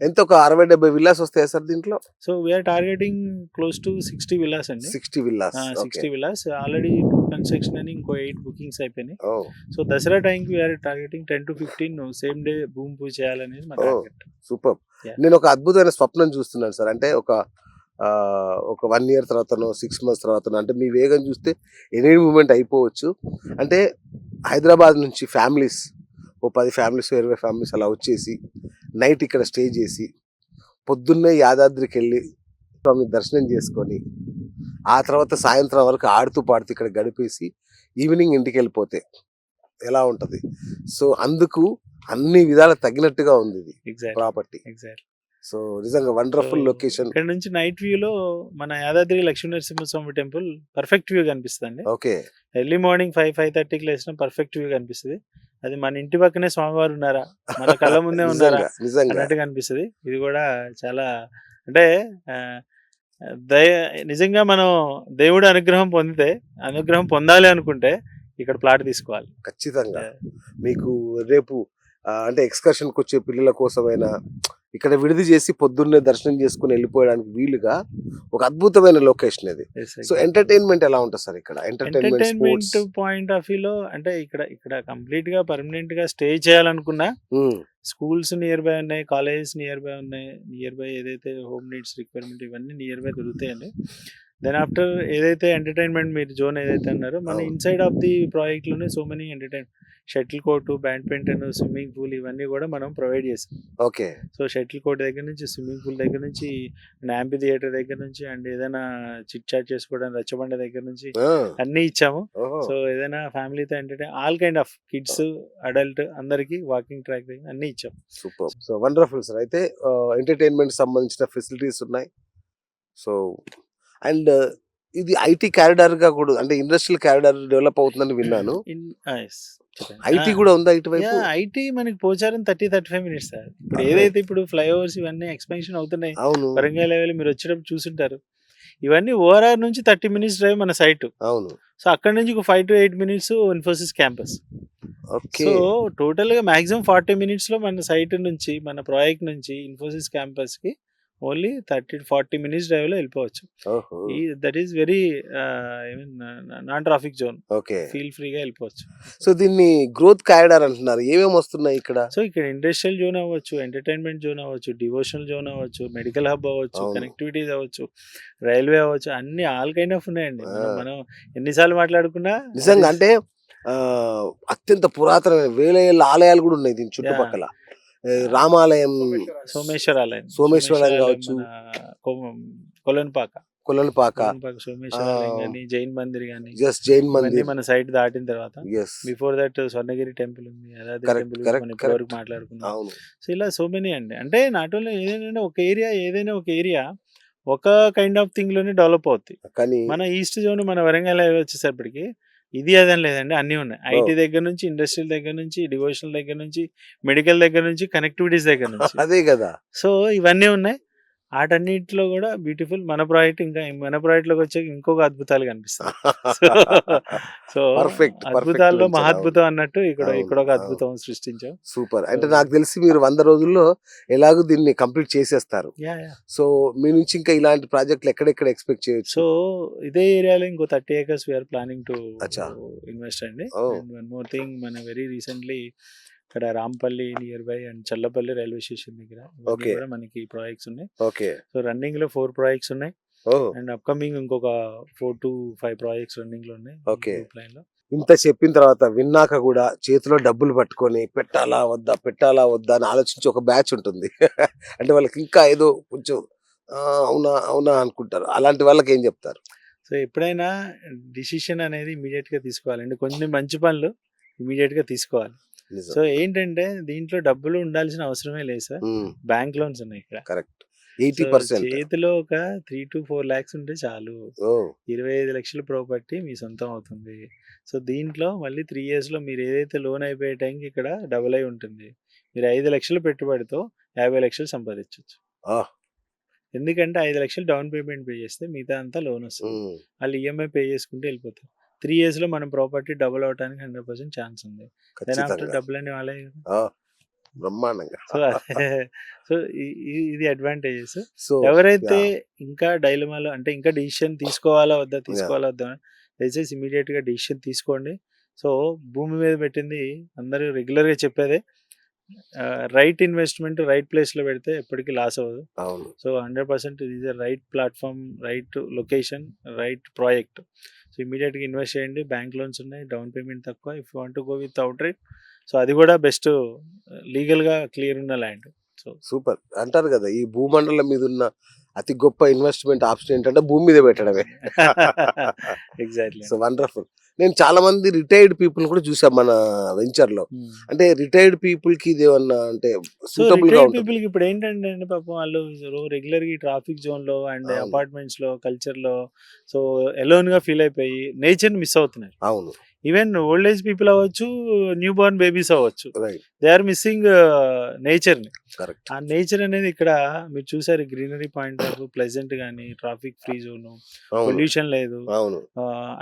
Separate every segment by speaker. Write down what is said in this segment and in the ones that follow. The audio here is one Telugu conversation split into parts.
Speaker 1: ఎంత ఒక 60-70 విల్లాస్ వస్తాయా సార్ దీంట్లో?
Speaker 2: So we are targeting close to 60 villas అండి.
Speaker 1: 60 villas. Okay.
Speaker 2: 60 villas already 2 construction అని ఇంకో 8 బుకింగ్స్ అయిపోయినాయి.
Speaker 1: ఓహ్!
Speaker 2: సో దసరా టైంకి we are targeting 10 to 15 same day భూమి పూజ చేయాలనేది మా
Speaker 1: ఓహ్!
Speaker 2: టార్గెట్.
Speaker 1: సూపర్.
Speaker 2: Yeah.
Speaker 1: నేను ఒక అద్భుతమైన స్వప్నం చూస్తున్నాను సార్. అంటే ఒక 1 ఇయర్ తర్వాతనో, 6 మంత్స్ తర్వాతనో, అంటే మీ వేగం చూస్తే ఎనీ మూమెంట్ అయిపోవచ్చు. అంటే హైదరాబాద్ నుంచి ఫ్యామిలీస్, ఓ 10 ఫ్యామిలీస్, 20 ఫ్యామిలీస్ అలా వచ్చేసి నైట్ ఇక్కడ స్టే చేసి పొద్దున్నే యాదాద్రికెళ్ళి స్వామి దర్శనం చేసుకొని ఆ తర్వాత సాయంత్రం వరకు ఆడుతూ పాడుతూ ఇక్కడ గడిపేసి ఈవినింగ్ ఇంటికి వెళ్ళిపోతే ఎలా ఉంటది? సో అందుకు అన్ని విధాలు తగినట్టుగా ఉంది ఇది
Speaker 2: ఎగ్జాక్ట్
Speaker 1: ప్రాపర్టీ.
Speaker 2: ఎగ్జాక్ట్.
Speaker 1: సో నిజంగా వండర్ఫుల్ లొకేషన్.
Speaker 2: ఇక్కడ నుంచి నైట్ వ్యూలో మన Yadadri Lakshmi Narasimhaswamy temple perfect view కనిపిస్తుంది.
Speaker 1: ఓకే.
Speaker 2: ఎర్లీ మార్నింగ్ 5-5:30కి లేచిన పర్ఫెక్ట్ వ్యూ కనిపిస్తుంది. అది మన ఇంటి పక్కనే స్వామివారు ఉన్నారా, మన కళ్ళ ముందే ఉన్నారా
Speaker 1: నిజంగా
Speaker 2: అన్నట్టుగా అనిపిస్తుంది. ఇది కూడా చాలా అంటే నిజంగా మనం దేవుడి అనుగ్రహం పొందాలి అనుకుంటే ఇక్కడ ప్లాట్ తీసుకోవాలి
Speaker 1: ఖచ్చితంగా. మీకు రేపు అంటే ఎక్స్కర్షన్కి వచ్చే పిల్లల కోసమైనా ఇక్కడ విడిది చేసి పొద్దున్నే దర్శనం చేసుకుని వెళ్ళిపోయడానికి వీలుగా ఒక అద్భుతమైన లొకేషన్ ఇది. సో ఎంటర్టైన్మెంట్ ఎలా ఉంటుంది సార్ ఇక్కడ?
Speaker 2: ఎంటర్టైన్మెంట్ పాయింట్ ఆఫ్ వ్యూలో అంటే ఇక్కడ కంప్లీట్ గా పర్మనెంట్ గా స్టే చేయాలనుకున్నా స్కూల్స్ నియర్ బై ఉన్నాయి, కాలేజెస్ నియర్ బై ఉన్నాయి, నియర్ బై ఏదైతే హోమ్ నీడ్స్ రిక్వైర్మెంట్ ఇవన్నీ నియర్ బై దొరుకుతాయండి. దెన్ ఆఫ్టర్ ఏదైతే ఎంటర్టైన్మెంట్ మీరు జోన్ ఏదైతే అన్నారో మన ఇన్సైడ్ ఆఫ్ ది ప్రాజెక్ట్ లోనే so many entertainment, shuttle court, badminton, swimming pool ఇవన్నీ కూడా మనం ప్రొవైడ్ చేస్తాం.
Speaker 1: ఓకే. సో
Speaker 2: షటిల్ కోర్ట్ దగ్గర నుంచి, స్విమ్మింగ్ పూల్ దగ్గర నుంచి, యాంపీ థియేటర్ దగ్గర నుంచి, అండ్ ఏదైనా చిట్ చాట్ చేసుకోవడానికి రచ్చబండ దగ్గర నుంచి అన్ని ఇచ్చాము. సో ఏదైనా ఫ్యామిలీతో entertain all kind of kids, adult అందరికి వాకింగ్ ట్రాక్ దగ్గర అన్ని ఇచ్చాం.
Speaker 1: సూపర్. So wonderful sir. అయితే ఎంటర్టైన్మెంట్ సంబంధించిన ఫెసిలిటీస్ ఉన్నాయి. సో అండ్ ఇది ఐటీ క్యారిడార్ గా కూడా, అంటే ఇండస్ట్రియల్ క్యారిడార్ డెవలప్ అవుతుందని విన్నాను. ఐటీ కూడా ఉందా ఇటువైపు?
Speaker 2: ఐటీ మనకి పోచారం 30-35 మినిట్స్ సార్. ఇప్పుడు ఏదైతే ఇప్పుడు ఫ్లైఓవర్స్ ఇవన్నీ ఎక్స్పెన్షన్ అవుతున్నాయి, వరంగల్ లెవెల్ మీరు వచ్చేటప్పుడు చూసుంటారు. ఇవన్నీ ఓఆర్ఆర్ నుంచి 30 మినిట్స్ డ్రైవ్ మన సైట్.
Speaker 1: అవును.
Speaker 2: సో అక్కడ నుంచి ఒక 5 to 8 minutes Infosys campus. So total గా మాక్సిమం 40 మినిట్స్ లో మన సైట్ నుంచి, మన ప్రాజెక్ట్ నుంచి ఇన్ఫోసిస్ క్యాంపస్ కి ఓన్లీ 30-40 మినిట్స్ డ్రైవ్ లో వెళ్ళిపోవచ్చు. That is very non traffic zone.
Speaker 1: Okay.
Speaker 2: Feel ఫ్రీగా వెళ్ళిపోవచ్చు.
Speaker 1: సో దీన్ని గ్రోత్ కారిడార్ అంటున్నారు. ఏమేమి వస్తున్నాయి ఇక్కడ?
Speaker 2: సో ఇక్కడ ఇండస్ట్రియల్ జోన్ అవ్వచ్చు, ఎంటర్టైన్మెంట్ జోన్ అవ్వచ్చు, డివోషనల్ జోన్ అవ్వచ్చు, మెడికల్ హబ్ అవ్వచ్చు, కనెక్టివిటీస్ అవ్వచ్చు, రైల్వే అవ్వచ్చు, అన్ని ఆల్ కైండ్ ఆఫ్ ఉన్నాయండి. మనం ఎన్నిసార్లు మాట్లాడుకున్నా
Speaker 1: నిజంగా అంటే అత్యంత పురాతనమైన వేల ఏళ్ళ ఆలయాలు కూడా ఉన్నాయి దీని చుట్టుపక్కల. రామాలయం, సోమేశ్వరాలయం కావచ్చు, కొలనుపాక
Speaker 2: సోమేశ్వరాలయం కానీ, జైన్ మందిర్ కానీ,
Speaker 1: జైన్ మందిర్
Speaker 2: మన సైట్ దాటిన తర్వాత. బిఫోర్ దట్ స్వర్ణగిరి టెంపుల్ ఉంది, యాదాద్రి టెంపుల్ వరకు మాట్లాడుకున్నాం. సో ఇలా సో మెనీ అండి. అంటే నాట్ ఓన్లీ ఏదైనా ఒక ఏరియా ఒక కైండ్ ఆఫ్ థింగ్ లోనే డెవలప్ అవుతుంది. కానీ మన ఈస్ట్ జోన్, మన వరంగల్ వచ్చేసరికి ఇది అదని లేదండి, అన్నీ ఉన్నాయి. ఐటీ దగ్గర నుంచి, ఇండస్ట్రియల్ దగ్గర నుంచి, డివోషనల్ దగ్గర నుంచి, మెడికల్ దగ్గర నుంచి, కనెక్టివిటీస్ దగ్గర నుంచి.
Speaker 1: అదే కదా.
Speaker 2: సో ఇవన్నీ ఉన్నాయి. వాటన్నిటిలో కూడా బ్యూటిఫుల్ మన ప్రాజెక్ట్. ఇంకా మన ప్రాజెక్ట్ లోకి వచ్చాక ఇంకొక అద్భుతాలు కనిపిస్తాయి. సో అద్భుతాల్లో మహాద్భుతం అన్నట్టు ఇక్కడ ఒక అద్భుతం సృష్టించాం.
Speaker 1: సూపర్. అంటే నాకు తెలిసి మీరు 100 రోజుల్లో ఎలాగో దీన్ని కంప్లీట్ చేసేస్తారు. సో మీ నుంచి ఇంకా ఇలాంటి ప్రాజెక్టులు ఎక్కడెక్కడ ఎక్స్పెక్ట్ చేయొచ్చు?
Speaker 2: సో ఇదే ఏరియాలో ఇంకో 30 acres we are planning to invest అండి. వన్ మోర్ థింగ్, మన వెరీ రీసెంట్లీ ఇక్కడ Rampalli nearby and Challapalli railway station దగ్గర మనకి ప్రాజెక్ట్స్ ఉన్నాయి. సో రన్నింగ్ లో 4 ప్రాజెక్ట్స్ ఉన్నాయి. అండ్ అప్కమింగ్ ఇంకొక 4 to 5 ప్రాజెక్ట్స్ రన్నింగ్ లో ఉన్నాయి.
Speaker 1: ఇంత చెప్పిన తర్వాత విన్నాక కూడా చేతిలో డబ్బులు పట్టుకొని పెట్టాలా వద్దా అని ఆలోచించి ఒక బ్యాచ్ ఉంటుంది. అంటే వాళ్ళకి ఇంకా ఏదో కొంచెం అవునా అనుకుంటారు. అలాంటి వాళ్ళకి ఏం చెప్తారు?
Speaker 2: సో ఎప్పుడైనా డిసిషన్ అనేది ఇమీడియట్ గా తీసుకోవాలండి. కొన్ని మంచి పనులు ఇమీడియట్ గా తీసుకోవాలి. సో ఏంటంటే దీంట్లో డబ్బులు ఉండాల్సిన అవసరమే లేదు సార్. బ్యాంక్ లోన్స్ ఉన్నాయి ఇక్కడ.
Speaker 1: కరెక్ట్. 80%
Speaker 2: చేతిలో ఒక 3 to 4 lakhs ఉంటే చాలు. 25 లక్షల ప్రాపర్టీ మీ సొంతం అవుతుంది. సో దీంట్లో మళ్ళీ 3 years లో మీరు ఏదైతే లోన్ అయిపోయే టైంకి ఇక్కడ డబుల్ అయి ఉంటుంది. మీరు 5 లక్షలు పెట్టుబడితో 50 లక్షలు సంపాదించవచ్చు. ఎందుకంటే 5 లక్షలు డౌన్ పేమెంట్ పే చేస్తే మిగతా అంతా లోన్ వస్తుంది. వాళ్ళు ఈఎంఐ పే చేసుకుంటే వెళ్ళిపోతారు. 3 years లో మనం ప్రాపర్టీ డబుల్ అవడానికి 100% ఛాన్స్ ఉంది. డబ్బులు అనే వాళ్ళే
Speaker 1: బ్రహ్మాండంగా.
Speaker 2: సో సో ఇది అడ్వాంటేజెస్.
Speaker 1: సో
Speaker 2: ఎవరైతే
Speaker 1: యాహ్!
Speaker 2: ఇంకా డైలమాలో అంటే ఇంకా డిసిషన్ తీసుకోవాలా వద్దా,
Speaker 1: యాహ్!
Speaker 2: తీసుకోవాలా వద్దా దయచేసి ఇమ్మీడియట్‌గా డిసిషన్ తీసుకోండి. సో భూమి మీద పెట్టింది అందరూ రెగ్యులర్‌గా చెప్పేదే రైట్ ఇన్వెస్ట్‌మెంట్ రైట్ ప్లేస్‌లో పెడితే ఎప్పటికి లాస్ అవ్వదు.
Speaker 1: అవును.
Speaker 2: సో 100% ఇది is a right platform, right location, right project. So ఇమ్మీడియట్‌గా ఇన్వెస్ట్ చేయండి. బ్యాంక్ లోన్స్ ఉన్నాయి. డౌన్ పేమెంట్ తక్కువ. If you want to go with outright so అది కూడా బెస్ట్ లీగల్‌గా క్లియర్ ఉన్న ల్యాండ్. So
Speaker 1: super. అంటారు గదా! ఈ భూమండలం మీదున్న అతి గొప్ప ఇన్వెస్ట్‌మెంట్ ఆప్షన్ ఏంటంటే భూమి మీద పెట్టడమే.
Speaker 2: ఎగ్జాక్ట్‌లీ.
Speaker 1: So wonderful. నేను చాలా మంది రిటైర్డ్ పీపుల్‌ని కూడా చూసా మన వెంచర్‌లో. అంటే రిటైర్డ్ పీపుల్‌కి ఇదేమన్నా అంటే
Speaker 2: సో
Speaker 1: సూటబుల్‌గా
Speaker 2: రిటైర్డ్
Speaker 1: ఉంటుంది.
Speaker 2: పీపుల్‌కి ఇప్పుడు ఏంటంటే అండి పాపం వాళ్ళు రెగ్యులర్‌గా ఈ ట్రాఫిక్ జోన్‌లో అండ్
Speaker 1: అవును.
Speaker 2: అపార్ట్మెంట్స్‌లో, కల్చర్‌లో సో ఎలోన్‌గా ఫీల్ అయిపోయి నేచర్‌ని మిస్ అవుతున్నారు.
Speaker 1: అవును.
Speaker 2: ఈవెన్ ఓల్డ్ ఏజ్ పీపుల్ అవ్వచ్చు, న్యూ బోర్న్ బేబీస్ అవ్వచ్చు.
Speaker 1: రైట్.
Speaker 2: దే ఆర్ మిస్సింగ్ నేచర్‌ని.
Speaker 1: కరెక్ట్.
Speaker 2: ఆ నేచర్ అనేది ఇక్కడ మీరు చూసారు గ్రీనరీ పాయింట్ ఆఫ్ ప్లెజెంట్ గాని, ట్రాఫిక్ ఫ్రీ జోను,
Speaker 1: అవును.
Speaker 2: పొల్యూషన్ లేదు.
Speaker 1: అవును.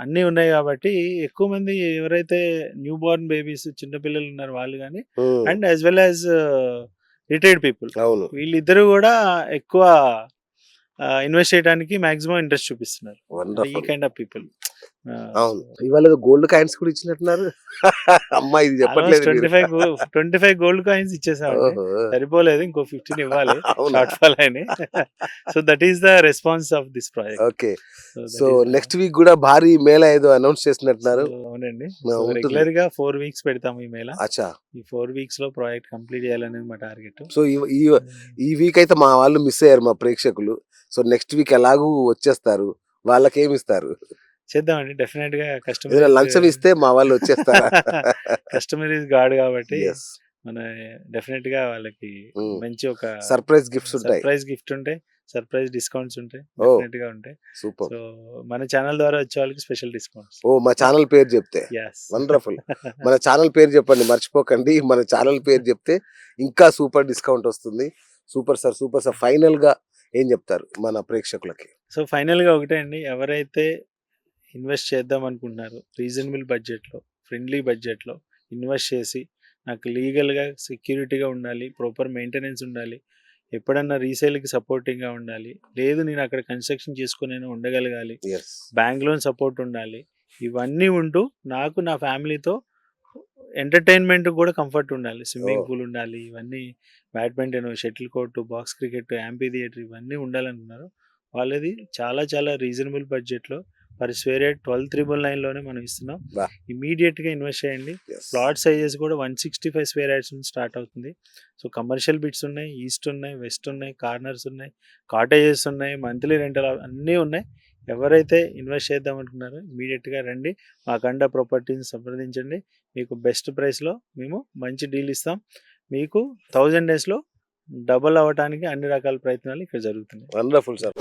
Speaker 2: అన్నీ ఉన్నాయి కాబట్టి ఎక్కువ మంది ఎవరైతే న్యూ బోర్న్ బేబీస్ చిన్న పిల్లలు ఉన్నారో వాళ్ళు గాని
Speaker 1: హ్మ్.
Speaker 2: And as well as retired people
Speaker 1: అవును.
Speaker 2: వీళ్ళిద్దరూ కూడా ఎక్కువ ఇన్వెస్ట్ చేయడానికి మాక్సిమం ఇంట్రెస్ట్ చూపిస్తున్నారు. అంటే ఈ
Speaker 1: వండర్‌ఫుల్.
Speaker 2: Kind of people.
Speaker 1: అవును. ఇవాళ ఏదో గోల్డ్ కాయిన్స్ కూడా ఇచ్చినట్టున్నారు. అమ్మా ఇది
Speaker 2: ఆల్మోస్ట్
Speaker 1: చెప్పట్లేదు మీరు.
Speaker 2: 25 గోల్డ్ కాయిన్స్ ఇచ్చేసామండి.
Speaker 1: ఓహో!
Speaker 2: సరిపోలేదు. ఇంకో 15 ఇవ్వాలి.
Speaker 1: అవునా?
Speaker 2: షార్ట్ ఫాల్ అయినాయి. So that is the response of this project.
Speaker 1: Okay.
Speaker 2: So
Speaker 1: so
Speaker 2: that is
Speaker 1: next week గూడా భారీ మేళా ఏదో అనౌన్స్ చేస్తున్నట్టున్నారు.
Speaker 2: అవునండి.
Speaker 1: ఆ!
Speaker 2: సో
Speaker 1: ఉంటుంది.
Speaker 2: రెగ్యులర్‌గా 4 వీక్స్ పెడతాము ఈ మేళా.
Speaker 1: అచ్చా!
Speaker 2: ఈ 4 వీక్స్‌లో ప్రాజెక్ట్ కంప్లీట్ చేయాలనేది మా టార్గెట్.
Speaker 1: సో ఈ వీక్ అయితే మా వాళ్ళు మిస్ అయ్యారు మా ప్రేక్షకులు. సో నెక్స్ట్ వీక్ ఎలాగూ వచ్చేస్తారు. వాళ్ళకేమిస్తారు?
Speaker 2: చేద్దామండి. డెఫినిట్‌గా
Speaker 1: ఏదైనా లంచం ఇస్తే మా వాళ్ళు వచ్చేస్తారా?
Speaker 2: కస్టమర్ ఈస్ గాడ్ కాబట్టి
Speaker 1: యెస్.
Speaker 2: మన డెఫినిట్‌గా వాళ్ళకి
Speaker 1: హ్మ్.
Speaker 2: మంచి ఒక
Speaker 1: సర్ప్రైజ్ గిఫ్ట్స్ ఉంటాయి.
Speaker 2: సర్ప్రైజ్ గిఫ్ట్ ఉంటాయి. సర్ప్రైజ్ డిస్కౌంట్స్ ఉంటాయి.
Speaker 1: ఓహ్!
Speaker 2: డెఫినిట్‌గా ఉంటాయి.
Speaker 1: సూపర్.
Speaker 2: సో మన ఛానల్ ద్వారా వచ్చే వాళ్ళకి స్పెషల్ డిస్కౌంట్స్.
Speaker 1: ఓహ్! మా ఛానల్ పేరు చెప్తే.
Speaker 2: యెస్.
Speaker 1: వండర్‌ఫుల్. మన ఛానల్ పేరు చెప్పండి మర్చిపోకండి. మన ఛానల్ పేరు చెప్తే ఇంకా సూపర్ డిస్కౌంట్ వస్తుంది. Super sir. Super sir. ఫైనల్‌గా ఏం చెప్తారు మన ప్రేక్షకులకి?
Speaker 2: సో ఫైనల్‌గా ఒకటే అండి. ఎవరైతే ఇన్వెస్ట్ చేద్దాం అనుకుంటున్నారో రీజనబుల్ బడ్జెట్‌లో, ఫ్రెండ్లీ బడ్జెట్‌లో ఇన్వెస్ట్ చేసి నాకు లీగల్‌గా సెక్యూరిటీగా ఉండాలి. ప్రాపర్ మెయింటెనెన్స్ ఉండాలి. ఎప్పుడన్నా రీసేల్‌కి సపోర్టింగ్‌గా ఉండాలి. లేదు నేను అక్కడ కన్‌స్ట్రక్షన్ చేసుకొనైనా ఉండగలగాలి.
Speaker 1: యెస్.
Speaker 2: బ్యాంక్ లోన్ సపోర్ట్ ఉండాలి. ఇవన్నీ ఉంటూ నాకు నా ఫ్యామిలీతో ఎంటర్‌టైన్‌మెంట్ కూడా కంఫర్ట్ ఉండాలి. స్విమ్మింగ్
Speaker 1: ఓహ్!
Speaker 2: పూల్ ఉండాలి. ఇవన్నీ badminton, shuttle court, box cricket, amphi theatre ఇవన్నీ ఉండాలనుకున్నారు. వాళ్ళది చాలా చాలా రీజనబుల్ బడ్జెట్‌లో పర్ స్క్వేర్ యార్డ్ 12,999లోనే మనం ఇస్తున్నాం.
Speaker 1: బా!
Speaker 2: ఇమ్మీడియేట్‌గా ఇన్వెస్ట్ చేయండి.
Speaker 1: యెస్.
Speaker 2: ప్లాట్ సైజెస్ కూడా 165 స్క్వేర్ యార్డ్స్ నుంచి స్టార్ట్ అవుతుంది. సో కమర్షియల్ బిట్స్ ఉన్నాయి, ఈస్ట్ ఉన్నాయి, వెస్ట్ ఉన్నాయి, కార్నర్స్ ఉన్నాయి, కాటేజెస్ ఉన్నాయి, మంత్లీ రెంటల్ అన్నీ ఉన్నాయి. ఎవరైతే ఇన్వెస్ట్ చేద్దాం అనుకున్నారో ఇమ్మీడియట్‌గా రండి. మా అఖండ ప్రాపర్టీస్‌ని సంప్రదించండి. మీకు బెస్ట్ ప్రైస్‌లో మేము మంచి డీల్ ఇస్తాం. మీకు 1000 డేస్‌లో డబుల్ అవ్వటానికి అన్ని రకాల ప్రయత్నాలు ఇక్కడ జరుగుతున్నాయి.
Speaker 1: Wonderful sir.